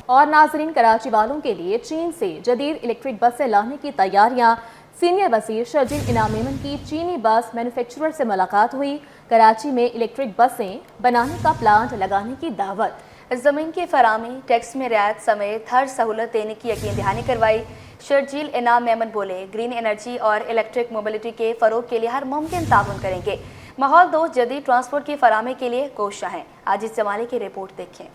اور ناظرین، کراچی والوں کے لیے چین سے جدید الیکٹرک بسیں لانے کی تیاریاں۔ سینئر وزیر شرجیل انعام میمن کی چینی بس مینوفیکچرر سے ملاقات ہوئی۔ کراچی میں الیکٹرک بسیں بنانے کا پلانٹ لگانے کی دعوت۔ زمین کی فراہمی، ٹیکس میں رعایت سمیت ہر سہولت دینے کی یقین دہانی کروائی۔ شرجیل انعام میمن بولے، گرین انرجی اور الیکٹرک موبلٹی کے فروغ کے لیے ہر ممکن تعاون کریں گے۔ ماحول دوست جدید ٹرانسپورٹ کی فراہمی کے لیے کوشاں ہیں۔ عاجز جمالی کی رپورٹ دیکھیں۔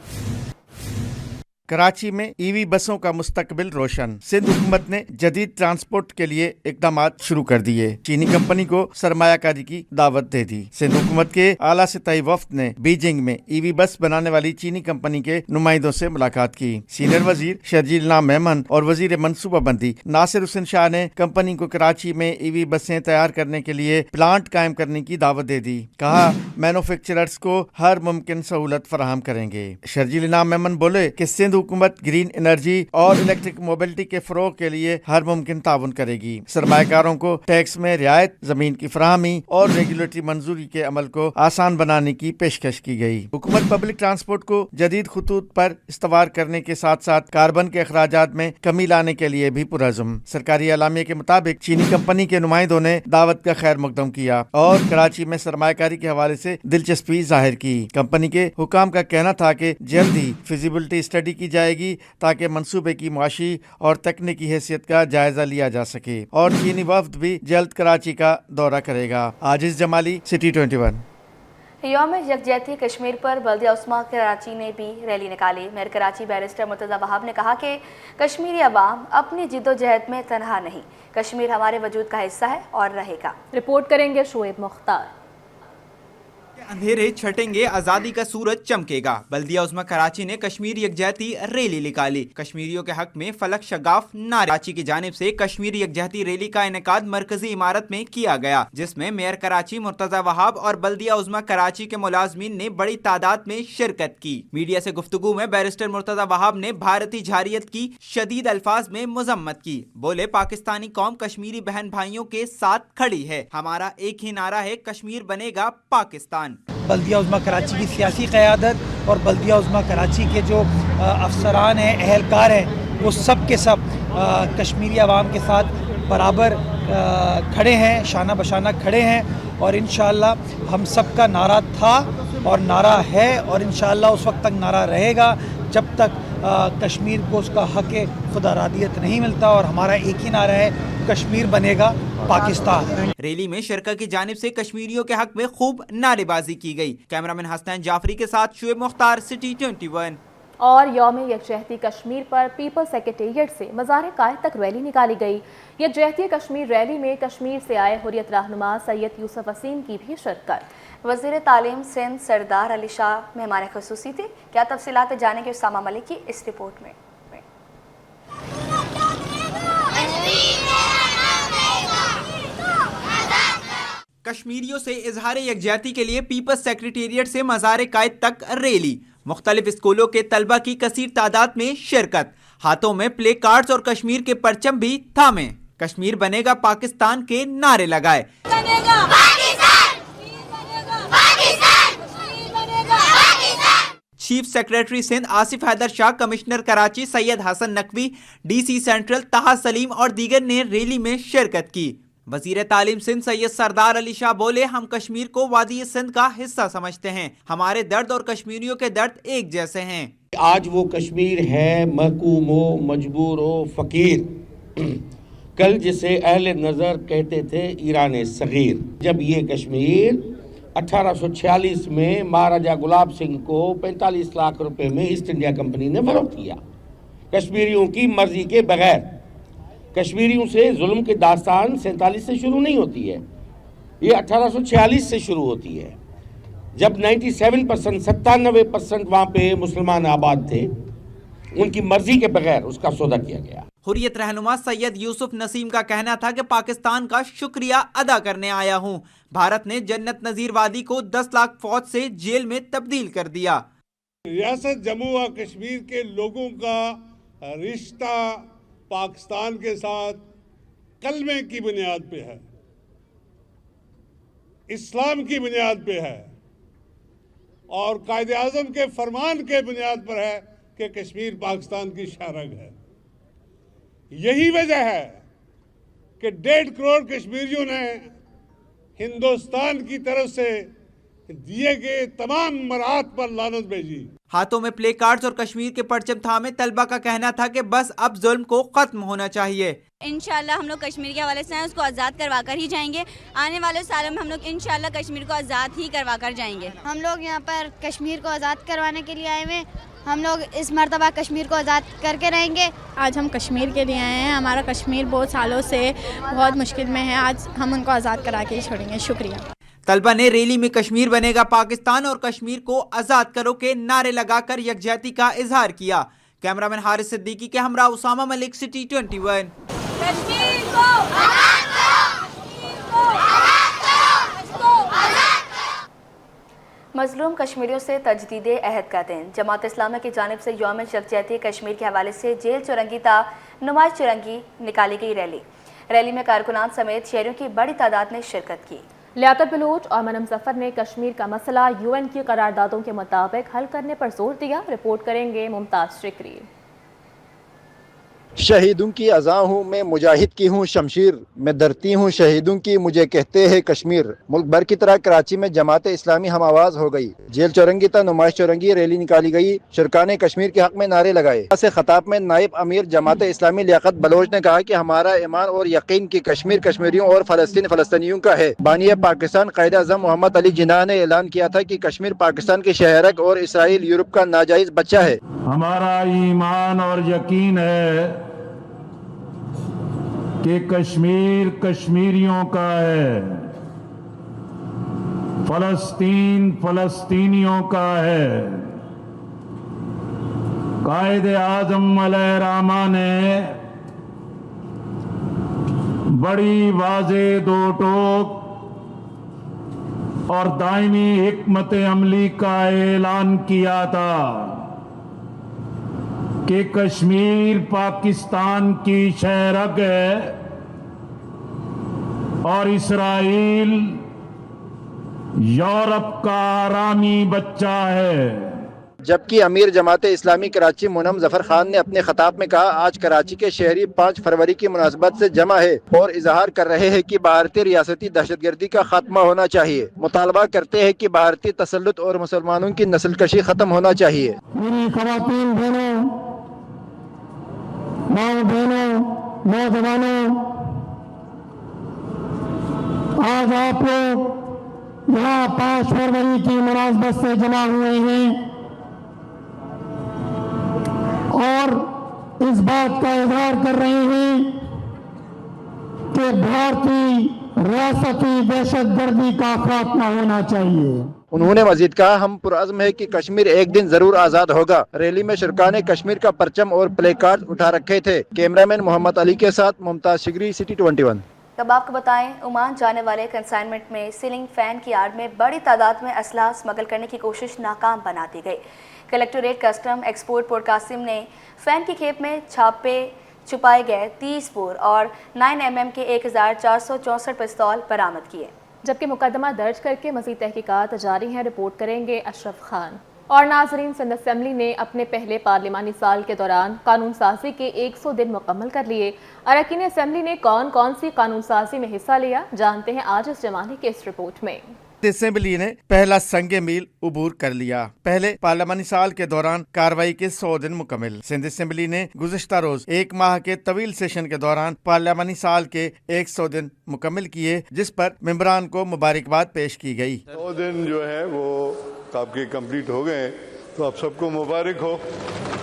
کراچی میں ای وی بسوں کا مستقبل روشن۔ سندھ حکومت نے جدید ٹرانسپورٹ کے لیے اقدامات شروع کر دیے۔ چینی کمپنی کو سرمایہ کاری کی دعوت دے دی۔ سندھ حکومت کے اعلیٰ سطحی وفد نے بیجنگ میں ای وی بس بنانے والی چینی کمپنی کے نمائندوں سے ملاقات کی۔ سینئر وزیر شرجیل انعام میمن اور وزیر منصوبہ بندی ناصر حسین شاہ نے کمپنی کو کراچی میں ای وی بسیں تیار کرنے کے لیے پلانٹ قائم کرنے کی دعوت دے دی۔ کہا، مینوفیکچررز کو ہر ممکن سہولت فراہم کریں گے۔ شرجیل انعام میمن بولے کہ سندھ حکومت گرین انرجی اور الیکٹرک موبلٹی کے فروغ کے لیے ہر ممکن تعاون کرے گی۔ سرمایہ کاروں کو ٹیکس میں رعایت، زمین کی فراہمی اور ریگولیٹری منظوری کے عمل کو آسان بنانے کی پیشکش کی گئی۔ حکومت پبلک ٹرانسپورٹ کو جدید خطوط پر استوار کرنے کے ساتھ ساتھ کاربن کے اخراجات میں کمی لانے کے لیے بھی پرعزم۔ سرکاری اعلامیے کے مطابق چینی کمپنی کے نمائندوں نے دعوت کا خیر مقدم کیا اور کراچی میں سرمایہ کاری کے حوالے سے دلچسپی ظاہر کی۔ کمپنی کے حکام کا کہنا تھا کہ جلد ہی فیزیبلٹی اسٹڈی کی جائے گی تاکہ منصوبے کی معاشی اور تکنیکی حیثیت کا جائزہ لیا جا سکے، اور چینی وفد بھی جلد کراچی کا دورہ کرے گا۔ عاجز جمالی، سٹی 21۔ یوم یکجہتی کشمیر پر بلدیہ عثمہ کراچی نے بھی ریلی نکالی۔ میئر کراچی بیرسٹر مرتضی وہاب نے کہا کہ کشمیری عوام اپنی جدوجہد میں تنہا نہیں، کشمیر ہمارے وجود کا حصہ ہے اور رہے گا۔ رپورٹ کریں گے شعیب مختار۔ اندھیرے چھٹیں گے، آزادی کا سورج چمکے گا۔ بلدیہ عظمی کراچی نے کشمیر یکجہتی ریلی نکالی۔ کشمیریوں کے حق میں فلک شگاف نعرے۔ کراچی کی جانب سے کشمیر یکجہتی ریلی کا انعقاد مرکزی عمارت میں کیا گیا، جس میں میئر کراچی مرتضی وہاب اور بلدیہ عظمی کراچی کے ملازمین نے بڑی تعداد میں شرکت کی۔ میڈیا سے گفتگو میں بیرسٹر مرتضی وہاب نے بھارتی جارحیت کی شدید الفاظ میں مذمت کی۔ بولے، پاکستانی قوم کشمیری بہن بھائیوں کے ساتھ کھڑی ہے، ہمارا ایک ہی نعرہ ہے، کشمیر بنے گا پاکستان۔ بلدیہ عظمی کراچی کی سیاسی قیادت اور بلدیہ عظمی کراچی کے جو افسران ہیں، اہلکار ہیں، وہ سب کے سب کشمیری عوام کے ساتھ برابر کھڑے ہیں، شانہ بشانہ کھڑے ہیں، اور انشاءاللہ ہم سب کا نعرہ تھا اور نعرہ ہے، اور انشاءاللہ اس وقت تک نعرہ رہے گا جب تک کشمیر کو اس کا حق خود ارادیت نہیں ملتا، اور ہمارا ایک ہی نعرہ ہے، کشمیر بنے گا پاکستان۔ ریلی میں شرکا کی جانب سے کشمیریوں کے حق میں خوب نعرے بازی کی گئی۔ کیمرامین حسنین جعفری کے ساتھ شعیب مختار، سٹی 21۔ اور یوم یکجہتی کشمیر پر پیپل سیکریٹریٹ سے مزار قائد تک ریلی نکالی گئی۔ یکجہتی کشمیر ریلی میں کشمیر سے آئے حریت رہنما سید یوسف وسیم کی بھی شرکت۔ وزیر تعلیم سندھ سردار علی شاہ مہمان خصوصی تھے۔ کیا تفصیلات جانیں گے اسامہ ملک کی اس رپورٹ میں۔ کشمیریوں سے اظہار یکجہتی کے لیے پیپلز سیکریٹریٹ سے مزار قائد تک ریلی۔ مختلف اسکولوں کے طلبہ کی کثیر تعداد میں شرکت، ہاتھوں میں پلے کارڈز اور کشمیر کے پرچم بھی تھامے۔ کشمیر بنے گا پاکستان کے نعرے لگائے۔ Chief secretary Sindh Asif Haider Shah, commissioner Karachi Syed Hasan Naqvi, D C central Taha Saleem اور دیگر نے ریلی میں شرکت کی۔ وزیر تعلیم سندھ سید سردار علی شاہ بولے، ہم کشمیر کو وادی سندھ کا حصہ سمجھتے ہیں، ہمارے درد اور کشمیریوں کے درد ایک جیسے ہیں۔ آج وہ کشمیر ہے محکوم و مجبور و فقیر، کل جسے اہل نظر کہتے تھے ایران صغیر۔ جب یہ کشمیر 1846 میں مہاراجہ گلاب سنگھ کو 45 لاکھ روپے میں ایسٹ انڈیا کمپنی نے فروخت کیا، کشمیریوں کی مرضی کے بغیر۔ کشمیریوں سے ظلم کی داستان 47 سے شروع نہیں ہوتی ہے، یہ 1846 سے شروع ہوتی ہے، جب 97% وہاں پہ مسلمان آباد تھے، ان کی مرضی کے بغیر اس کا سودا کیا گیا۔ حریت رہنما سید یوسف نسیم کا کہنا تھا کہ پاکستان کا شکریہ ادا کرنے آیا ہوں، بھارت نے جنت نظیر وادی کو 10 لاکھ فوج سے جیل میں تبدیل کر دیا۔ ریاست جموں و کشمیر کے لوگوں کا رشتہ پاکستان کے ساتھ کلمے کی بنیاد پہ ہے، اسلام کی بنیاد پہ ہے، اور قائد اعظم کے فرمان کے بنیاد پر ہے कि कश्मीर पाकिस्तान की शारग है। यही वजह है कि 1.5 करोड़ कश्मीरियों ने हिंदुस्तान की तरफ से दिए गए तमाम मराहत पर लानत भेजी। हाथों में प्ले कार्ड्स और कश्मीर के परचम थामे तलबा का कहना था कि बस अब जुल्म को खत्म होना चाहिए। इंशाल्लाह हम लोग कश्मीर के हवाले से हैं, उसको आज़ाद करवा कर ही जाएंगे। आने वाले सालों में हम लोग इंशाल्लाह कश्मीर को आज़ाद ही करवा कर जाएंगे। हम लोग यहाँ पर कश्मीर को आज़ाद करवाने के लिए आए हुए, हम लोग इस मर्तबा कश्मीर को आज़ाद करके रहेंगे। आज हम कश्मीर के लिए आए हैं, हमारा कश्मीर बहुत सालों से बहुत मुश्किल में है, आज हम उनको आज़ाद करा के ही छोड़ेंगे। शुक्रिया। तलबा ने रैली में कश्मीर बनेगा पाकिस्तान और कश्मीर को आज़ाद करो के नारे लगाकर यकजहती का इजहार किया। कैमरामैन हारिस सिद्दीकी के हमरा उसामा मलिक, सिटी 21। कश्मीर को आज़ाद करो, कश्मीर को आज़ाद करो, आज़ाद करो। मजलूम कश्मीरियों से तजदीद अहद का दिन। जमात इस्लामी की जानिब से यौम यकजहती कश्मीर के हवाले से जेल चौरंगी ता नुमाइश चौरंगी निकाली गई। रैली में कारकुनान समेत शहरियों की बड़ी तादाद ने शिरकत की। लियाकत बलूच और मनम जफर ने कश्मीर का मसला UN की करारदादों के मुताबिक हल करने पर जोर दिया। रिपोर्ट करेंगे मुमताज शिकरी। शहीदों की अज़ा हूँ मैं, मुजाहिद की हूँ शमशीर, मैं डरती हूँ शहीदों की, मुझे कहते हैं कश्मीर। मुल्क भर की तरह कराची में जमात इस्लामी हम आवाज़ हो गई। जेल चौरंगी तक नुमाइश चौरंगी रैली निकाली गई। शुरकाने कश्मीर के हक में नारे लगाए। से खिताब में नायब अमीर जमात इस्लामी लियाकत बलोच ने कहा कि हमारा ईमान और यकीन की कश्मीर कश्मीरियों और फ़लस्तीन फ़लस्तीनियों का है। बानी पाकिस्तान कायद अज़म मोहम्मद अली जिन्ना ने ऐलान किया था कि कश्मीर पाकिस्तान की शहरक और इसराइल यूरोप का नाजायज़ बच्चा है। हमारा ईमान और यकीन है कि कश्मीर कश्मीरियों का है, फलस्तीन फलस्तीनियों का है। कायद आज़म अलैहिर्रहमा ने बड़ी वाज़े दो टोक और दायमी हिकमत अमली का ऐलान किया था कि कश्मीर पाकिस्तान की शहरग है और इसराइल यूरोप का आरामी बच्चा है। जबकि अमीर जमात इस्लामी कराची मुनम जफर खान ने अपने खिताब में कहा, आज कराची के शहरी 5 फरवरी की मुनासबत से जमा है और इजहार कर रहे हैं कि भारतीय रियासती दहशतगर्दी का खात्मा होना चाहिए। मुतालबा करते हैं कि भारतीय तसल्लुत और मुसलमानों की नस्लकशी खत्म होना चाहिए। मेरी ख़वातीन बहनों, माँ बहनों, नौजवानों, आज आप लोग यहाँ 5 फरवरी की मुनासबत से जमा हुए हैं और इस बात का इजहार कर रहे हैं कि भारतीय रियासती दहशतगर्दी का खात्मा होना चाहिए। उन्होंने मजीद कहा, हम पुरअज़्म है कि कश्मीर एक दिन जरूर आज़ाद होगा। रैली में शुरकाने कश्मीर का परचम और प्ले कार्ड उठा रखे थे। कैमरामैन मोहम्मद अली के साथ मुमताज शिकरी, सिटी 21। अब आपको बताएं, ओमान जाने वाले कंसाइनमेंट में सीलिंग फैन की आड़ में बड़ी तादाद में असला स्मगल करने की कोशिश नाकाम बना दी गई। Collectorate custom export port Qasim ने फैन की खेप में छुपाए गए 30 बोर और 9mm के 1464 पिस्तौल बरामद किए। जबकि मुकदमा दर्ज करके मज़ीद तहकीकात जारी हैं। रिपोर्ट करेंगे अशरफ खान। और नाजरीन, सिंध असेंबली ने अपने पहले पार्लिमानी साल के दौरान कानून साजी के 100 दिन मुकम्मल कर लिए। अरकान असेंबली ने कौन कौन सी कानून साजी में हिस्सा लिया, जानते हैं आज इस जमाने के इस रिपोर्ट में। असेंबली ने पहला संगे मील उबूर कर लिया। पहले पार्लिमानी साल के दौरान कार्रवाई के 100 दिन मुकम्मल। सिंध असेंबली ने गुज़श्ता रोज 1 माह के तवील सेशन के दौरान पार्लिमानी साल के 100 दिन मुकम्मल किए, जिस पर मेंबरान को मुबारकबाद पेश की गई। 100 दिन जो है वो आपके कंप्लीट हो गए, तो आप सबको मुबारक हो।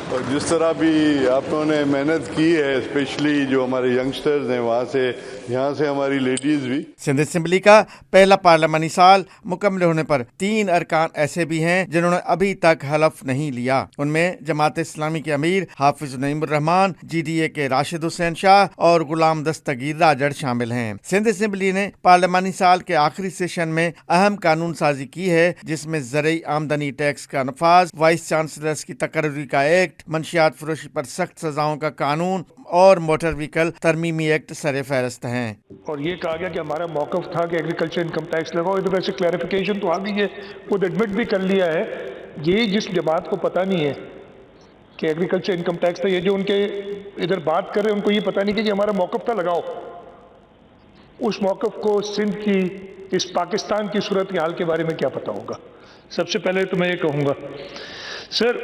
और जिस तरह भी आप लोगों ने मेहनत की है, स्पेशली जो हमारे यंगस्टर्स हैं वहाँ से, यहाँ से हमारी लेडीज भी। सिंध असेंबली का पहला पार्लिमानी साल मुकम्मल होने पर 3 अरकान ऐसे भी हैं जिन्होंने अभी तक हलफ नहीं लिया। उनमें जमात इस्लामी के अमीर हाफिज नईमुर रहमान, GDA के राशिद हुसैन शाह और गुलाम दस्तगीर राजड़ शामिल हैं। सिंध असेंबली ने पार्लिमानी साल के आखिरी सेशन में अहम कानून साजी की है, जिसमें ज़रई आमदनी टैक्स का नफाज, वाइस चांसलर्स की तकर्री का एक्ट, मंशियात फरोशी पर सख्त सजाओं का कानून और मोटर व्हीकल तरमीमी एक्ट सरे फहरस्त हैं। और ये कहा गया कि हमारा मौक़िफ़ था कि एग्रीकल्चर इनकम टैक्स लगाओ। ये तो वैसे क्लैरिफिकेशन तो आ गई है, खुद एडमिट भी कर लिया है। ये जिस जमात को पता नहीं है कि एग्रीकल्चर इनकम टैक्स था, ये जो उनके इधर बात कर रहे हैं उनको ये पता नहीं कि हमारा मौक़िफ़ था लगाओ। उस मौक़िफ़ को सिंध की, इस पाकिस्तान की सूरत हाल के बारे में क्या पता होगा। सबसे पहले तो मैं ये कहूँगा sir,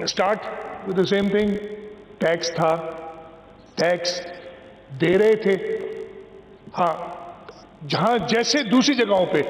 start with the same thing, tax था, टैक्स दे रहे थे। हाँ, जहाँ जैसे दूसरी जगहों पे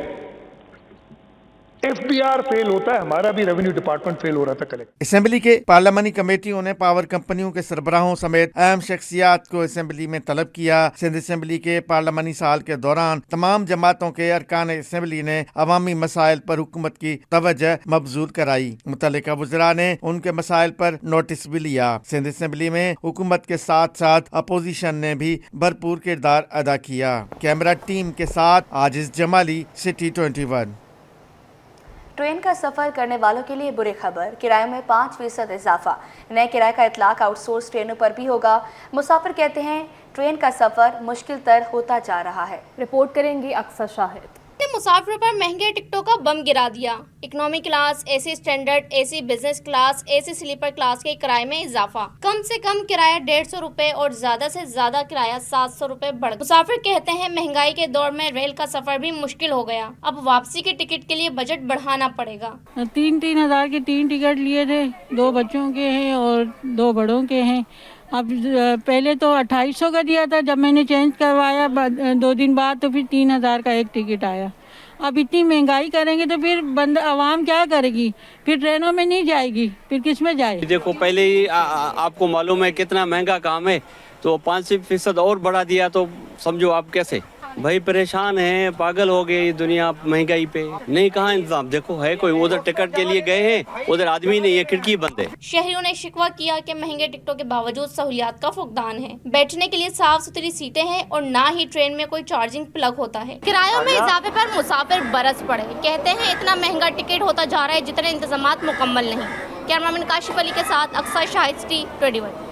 FBR फेल होता है, हमारा भी रेवेन्यू डिपार्टमेंट फेल हो रहा था कलेक्ट। असेंबली के पार्लियामानी कमेटियों ने पावर कंपनियों के सरबराहों समेत अहम शख्सियात को असेंबली में तलब किया। सिंध असेंबली के पार्लियामानी साल के दौरान तमाम जमातों के अरकान असेंबली ने अवामी मसाइल पर हुकूमत की तवज्जो मबजूल कराई। मुतल्लिका वज़रा ने उनके मसाइल पर नोटिस भी लिया। सिंध असेंबली में हुकूमत के साथ साथ अपोजिशन ने भी भरपूर किरदार अदा किया। कैमरा टीम के साथ आजिज जमाली, सिटी 21। ट्रेन का सफ़र करने वालों के लिए बुरी खबर, किराए में 5% इजाफा। नए किराए का इतलाक आउटसोर्स ट्रेनों पर भी होगा। मुसाफिर कहते हैं ट्रेन का सफ़र मुश्किल तर होता जा रहा है। रिपोर्ट करेंगे अक्सर शाहिद। मुसाफिरों पर महंगे टिकटों का बम गिरा दिया। Economy class, AC standard, AC business class, AC sleeper class के किराए में इजाफा। कम से कम किराया 150 रुपए और ज्यादा से ज्यादा किराया 700 रुपए बढ़। मुसाफिर कहते हैं महंगाई के दौर में रेल का सफर भी मुश्किल हो गया। अब वापसी के टिकट के लिए बजट बढ़ाना पड़ेगा। 3-3 हज़ार के 3 टिकट लिए थे, 2 बच्चों के हैं और 2 बड़ों के हैं। अब पहले तो 2800 का दिया था, जब मैंने चेंज करवाया 2 दिन बाद तो फिर 3000 का एक टिकट आया। अब इतनी महंगाई करेंगे तो फिर बंदा आवाम क्या करेगी, फिर ट्रेनों में नहीं जाएगी, फिर किस में जाएगी। देखो पहले ही आपको मालूम है कितना महंगा काम है, तो 5% और बढ़ा दिया तो समझो आप कैसे भाई परेशान हैं, पागल हो गए दुनिया महंगाई पे। नहीं कहाँ इंतजाम, देखो है कोई, उधर टिकट के लिए गए हैं, उधर आदमी नहीं है, खिड़की बंद है। शहरियों ने शिकवा किया कि महंगे टिकटों के बावजूद सहूलियात का फुकदान है। बैठने के लिए साफ सुथरी सीटें हैं और ना ही ट्रेन में कोई चार्जिंग प्लग होता है। किरायों में इजाफे पर मुसाफिर बरस पड़े। कहते हैं इतना महंगा टिकट होता जा रहा है जितने इंतजामात मुकम्मल नहीं। कैमरामैन काशिफ अली के साथ अक्सर शाहिद, सिटी 21।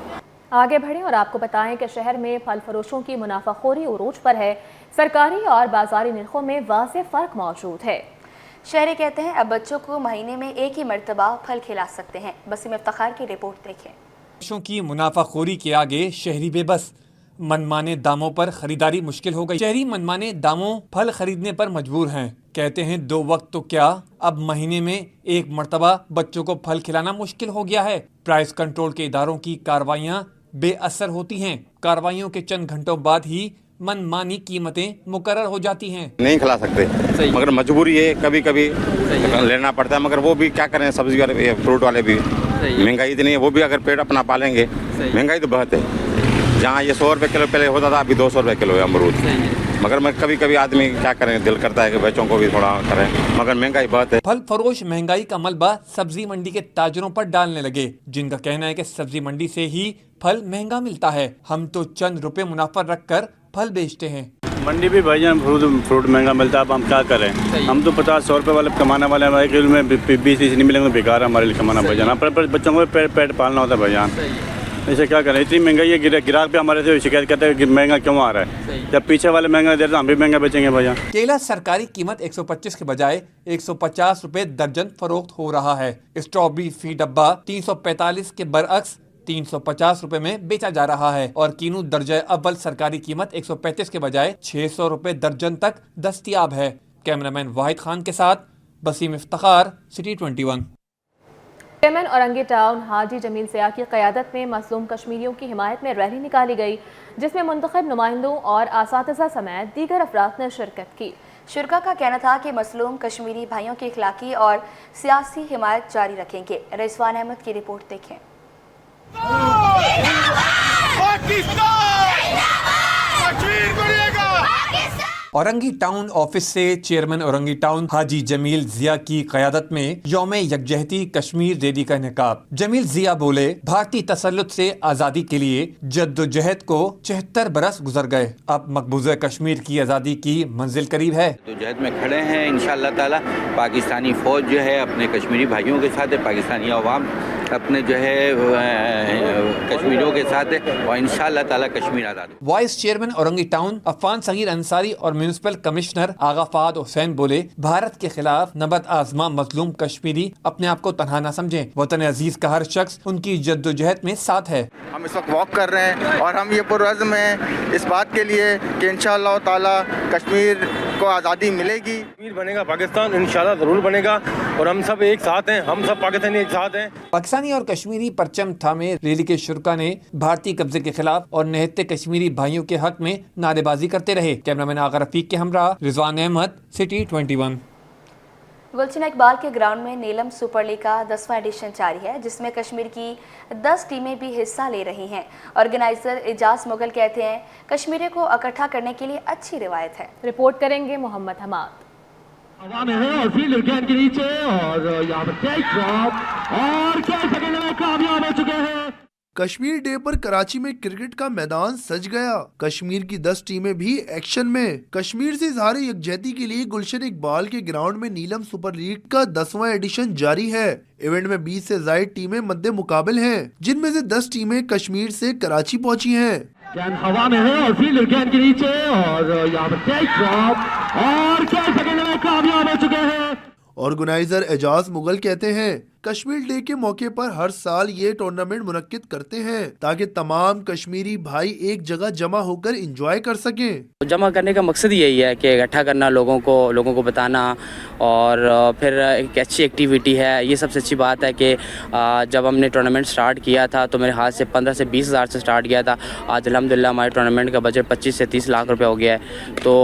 आगे बढ़ें और आपको बताएं कि शहर में फल फरोशों की मुनाफाखोरी उरूज पर है। सरकारी और बाजारी नरखों में वाज़ेह फ़र्क मौजूद है। शहरी कहते हैं अब बच्चों को महीने में एक ही मरतबा फल खिला सकते हैं। बसीम इफ्तिखार की रिपोर्ट देखें। बच्चों की मुनाफाखोरी के आगे शहरी बेबस। मनमाने दामों पर खरीदारी मुश्किल हो गई। शहरी मनमाने दामों फल खरीदने पर मजबूर हैं। कहते हैं 2 वक्त तो क्या, अब महीने में एक मरतबा बच्चों को फल खिलाना मुश्किल हो गया है। प्राइस कंट्रोल के इदारों की कार्रवाइयाँ बेअसर होती हैं। कार्रवाइयों के चंद घंटों बाद ही मनमानी कीमतें मुकर्रर हो जाती हैं। नहीं खिला सकते, मगर मजबूरी है, कभी कभी लेना पड़ता है। मगर वो भी क्या करें, सब्जी वाले फ्रूट वाले भी महंगाई इतनी है, वो भी अगर पेट अपना पालेंगे, महंगाई तो बहुत है। जहाँ ये 100 रुपये किलो पहले होता था, अभी 200 रुपये किलो है अमरूद। मगर मैं कभी कभी आदमी क्या करें, दिल करता है कि बच्चों को भी थोड़ा करें, मगर महंगाई बहुत है। फल फरोश महंगाई का मलबा सब्जी मंडी के ताजरों पर डालने लगे, जिनका कहना है कि सब्जी मंडी से ही फल महंगा मिलता है। हम तो चंद रुपए मुनाफा रखकर फल बेचते हैं। मंडी भी भाईजान फ्रूट महंगा मिलता है, अब हम क्या करें। हम तो 50-100 रुपये वाले कमाने वाले हैं, किलो में 20-30 नहीं मिलेंगे तो बेकार है हमारे लिए कमाना भाईजान। पर बच्चों को पेट पालना होता है भाईजान, ऐसे क्या करें। इतनी महंगाई है, ग्राहक भी हमारे से शिकायत करते हैं कि महंगा क्यों आ रहा है। जब पीछे वाले महंगा दे रहे हम भी महंगा बेचेंगे भाईजान। केला सरकारी कीमत 125 के बजाय 150 रुपए दर्जन फरोख्त हो रहा है। स्ट्रॉबेरी फी डब्बा 345 के बरअक्स 350 रुपए में बेचा जा रहा है और कीनू दर्जा अव्वल सरकारी कीमत 135 के बजाय 600 रुपए दर्जन तक दस्तयाब है। कैमरामैन वाहिद खान के साथ Baseem Iftikhar, city 21। Chairman Orangi town Haji Jamil Zia की क़यादत में मज़लूम कश्मीरियों की हिमायत में रैली निकाली गई, जिसमें मुंतखब नुमाइंदों और असातिज़ा समेत दीगर अफराद ने शिरकत की। शुरका का कहना था कि मसलूम कश्मीरी भाइयों की इखलाकी और सियासी हिमायत जारी रखेंगे। रिजवान अहमद की रिपोर्ट देखें। औरंगी टाउन ऑफिस से चेयरमैन औरंगी टाउन हाजी जमील ज़िया की क़यादत में यौम यकजहती कश्मीर रैली का इनेकाब। जमील ज़िया बोले, भारतीय तसल्लुत से आज़ादी के लिए जद्दोजहद को 74 बरस गुजर गए, अब मकबूज़ा कश्मीर की आज़ादी की मंजिल करीब है। तो जहद में खड़े हैं, इंशाअल्लाह ताला पाकिस्तानी फ़ौज जो है अपने कश्मीरी भाइयों के साथ है, पाकिस्तानी अवाम अपने जो है कश्मीरियों के साथ है और इंशाअल्लाह ताला कश्मीर आज़ाद हो। Vice chairman Orangi town Afan Saghir Ansari और म्यूनिसिपल कमिश्नर आगा फाद हुसैन बोले, भारत के खिलाफ नबत आजमा मजलूम कश्मीरी अपने आप को तनहा न समझें, वतन अजीज का हर शख्स उनकी जद्दोजहद में साथ है। हम इस वक्त वॉक कर रहे हैं और हम ये पुरअज़्म हैं इस बात के लिए कि इंशाअल्लाह ताला कश्मीर को आज़ादी मिलेगी। कश्मीर बनेगा पाकिस्तान, इंशाअल्लाह ज़रूर बनेगा और हम सब एक साथ हैं, हम सब पाकिस्तानी एक साथ हैं। पाकिस्तानी और कश्मीरी परचम थामे रैली के शुरका ने भारतीय कब्जे के खिलाफ और निहत्ते कश्मीरी भाइयों के हक में नारेबाजी करते रहे। कैमरामैन आगा रफीक के हमरा रिजवान अहमद, सिटी 21। गुलशन इकबाल के ग्राउंड में नीलम सुपर लीग का 10वां एडिशन जारी है, जिसमें कश्मीर की 10 टीमें भी हिस्सा ले रही हैं। ऑर्गेनाइजर एजाज मुगल कहते हैं कश्मीरियों को इकट्ठा करने के लिए अच्छी रिवायत है। रिपोर्ट करेंगे मोहम्मद हमाद। हवा में है और फील्ड विकेट के नीचे और यहाँ पर टेक ड्रॉप और क्या सेकंड में कामयाब हो चुके हैं। कश्मीर डे पर कराची में क्रिकेट का मैदान सज गया। कश्मीर की 10 टीमें भी एक्शन में। कश्मीर से इजहार यकजहती के लिए गुलशन इकबाल के ग्राउंड में नीलम सुपर लीग का 10वां एडिशन जारी है। इवेंट में 20 से ज्यादा टीमें मद्दे मुकाबिल हैं, जिनमें से 10 टीमें कश्मीर से कराची पहुंची हैं। हवा में है और फील्ड विकेट के नीचे और यहाँ पर टेक ड्रॉप और क्या सेकंड में कामयाब हो चुके हैं। ऑर्गेनाइजर एजाज मुगल कहते हैं कश्मीर डे के मौके पर हर साल ये टूर्नामेंट मुनक्किद करते हैं ताकि तमाम कश्मीरी भाई एक जगह जमा होकर एंजॉय कर सकें। जमा करने का मकसद यही है कि इकट्ठा करना, लोगों को बताना और फिर एक अच्छी एक्टिविटी है। ये सबसे अच्छी बात है कि जब हमने टूर्नामेंट स्टार्ट किया था तो मेरे हाथ से 15 से 20 हज़ार से स्टार्ट किया था। आज अल्हम्दुलिल्लाह हमारे टूर्नामेंट का बजट 25 से 30 लाख रुपए हो गया है। तो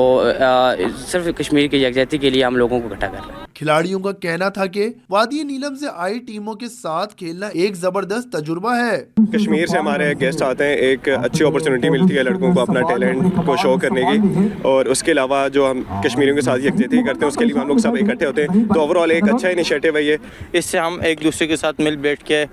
सिर्फ कश्मीर की यकजहती के लिए हम लोगों को इकट्ठा कर रहे हैं। खिलाड़ियों का कहना था कि वादी नीलम से आई टीमों के साथ खेलना एक जबरदस्त तजुर्बा है। कश्मीर से हमारे गेस्ट आते हैं, एक अच्छी अपॉर्चुनिटी मिलती है लड़कों को अपना टैलेंट को शो करने की, और उसके अलावा जो हम कश्मीरियों के साथ यकजहती करते हैं उसके लिए हम लोग सब इकट्ठे होते हैं। तो ओवरऑल एक अच्छा इनिशिएटिव है ये। इससे हम एक दूसरे के साथ मिल बैठ के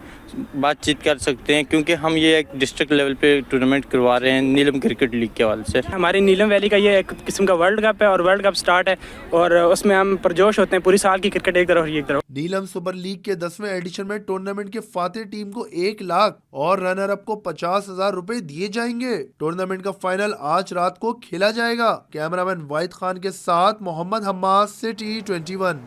बातचीत कर सकते हैं, क्योंकि हम ये एक डिस्ट्रिक्ट लेवल पे टूर्नामेंट करवा रहे हैं नीलम क्रिकेट लीग के हवाले से। हमारी नीलम वैली का ये एक किस्म का वर्ल्ड कप है और वर्ल्ड कप स्टार्ट है और उसमें हम पुरजोश होते हैं। पूरी साल की क्रिकेट एक तरफ और एक तरफ। नीलम सुपर लीग के 10वें एडिशन में टूर्नामेंट के फातेह टीम को 1 लाख और रनर अप को 50,000 रुपए दिए जाएंगे। टूर्नामेंट का फाइनल आज रात को खेला जाएगा। कैमरामैन वाहिद खान के साथ मोहम्मद हम्माद, सिटी 21।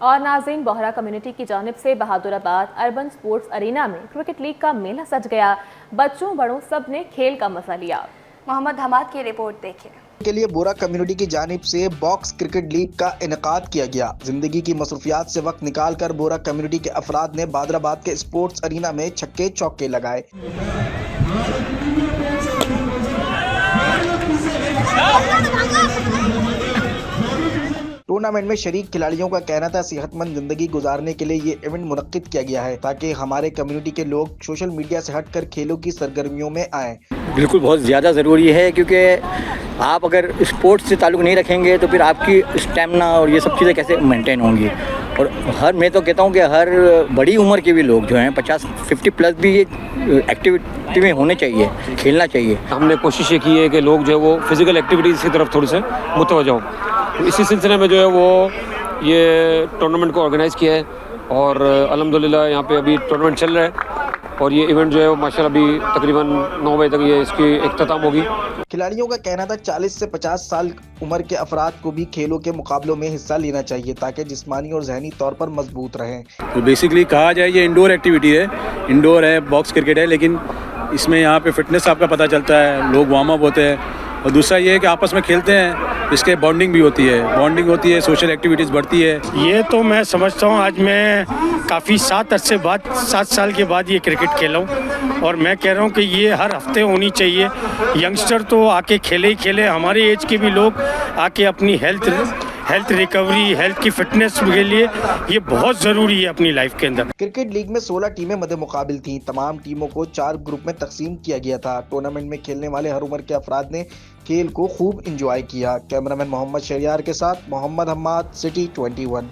और नाज़रीन, बोहरा कम्युनिटी की जानिब से बहादुराबाद अर्बन स्पोर्ट्स अरीना में क्रिकेट लीग का मेला सज गया। बच्चों बड़ों सब ने खेल का मजा लिया। मोहम्मद हमाद की रिपोर्ट देखिए। के लिए बोरा कम्युनिटी की जानिब से बॉक्स क्रिकेट लीग का इनेकाद किया गया। जिंदगी की मसरूफियात से वक्त निकाल कर बोरा कम्युनिटी के अफराद ने बहादुराबाद के स्पोर्ट्स अरीना में छक्के चौके लगाए। टूर्नामेंट में शरीक खिलाड़ियों का कहना था सेहतमंद जिंदगी गुजारने के लिए ये इवेंट मुनक्किद किया गया है ताकि हमारे कम्युनिटी के लोग सोशल मीडिया से हटकर खेलों की सरगर्मियों में आएं। बिल्कुल बहुत ज़्यादा ज़रूरी है, क्योंकि आप अगर स्पोर्ट्स से ताल्लुक़ नहीं रखेंगे तो फिर आपकी स्टेमिना और ये सब चीज़ें कैसे मेंटेन होंगी। और मैं तो कहता हूँ कि हर बड़ी उम्र के भी लोग जो हैं 50-50 प्लस भी ये एक्टिविटी में होने चाहिए, खेलना चाहिए। हमने कोशिश ये की है कि लोग जो है वो फिज़िकल एक्टिविटीज़ की तरफ थोड़े से मुतवज्जह हो। तो इसी सिलसिले में जो है वो ये टूर्नामेंट को ऑर्गेनाइज़ किया है और अल्हम्दुलिल्लाह यहाँ पे अभी टूर्नामेंट चल रहा है और ये इवेंट जो है वो माशाल्लाह अभी तकरीबन 9 बजे तक ये इसकी इख्तिताम होगी। खिलाड़ियों का कहना था 40 से 50 साल उम्र के अफराद को भी खेलों के मुकाबलों में हिस्सा लेना चाहिए ताकि जिस्मानी और जहनी तौर पर मजबूत रहें। तो बेसिकली कहा जाए ये इंडोर एक्टिविटी है, इंडोर है, बॉक्स क्रिकेट है, लेकिन इसमें यहाँ पे फिटनेस आपका पता चलता है, लोग वार्म अप होते हैं और दूसरा ये है कि आपस में खेलते हैं, इसके बॉन्डिंग भी होती है, सोशल एक्टिविटीज़ बढ़ती है। ये तो मैं समझता हूँ आज मैं काफ़ी 7 साल के बाद ये क्रिकेट खेला हूँ और मैं कह रहा हूँ कि ये हर हफ्ते होनी चाहिए। यंगस्टर तो आके खेले ही खेले, हमारे एज के भी लोग आके अपनी हेल्थ रिकवरी, हेल्थ की फिटनेस के लिए ये बहुत ज़रूरी है अपनी लाइफ के अंदर। क्रिकेट लीग में 16 टीमें मद्दे मुकाबिल थीं। तमाम टीमों को 4 ग्रुप में तकसीम किया गया था। टूर्नामेंट में खेलने वाले हर उम्र के अफराद ने खेल को खूब इंजॉय किया। कैमरामैन मोहम्मद शरियार के साथ मोहम्मद हम्माद, सिटी 21।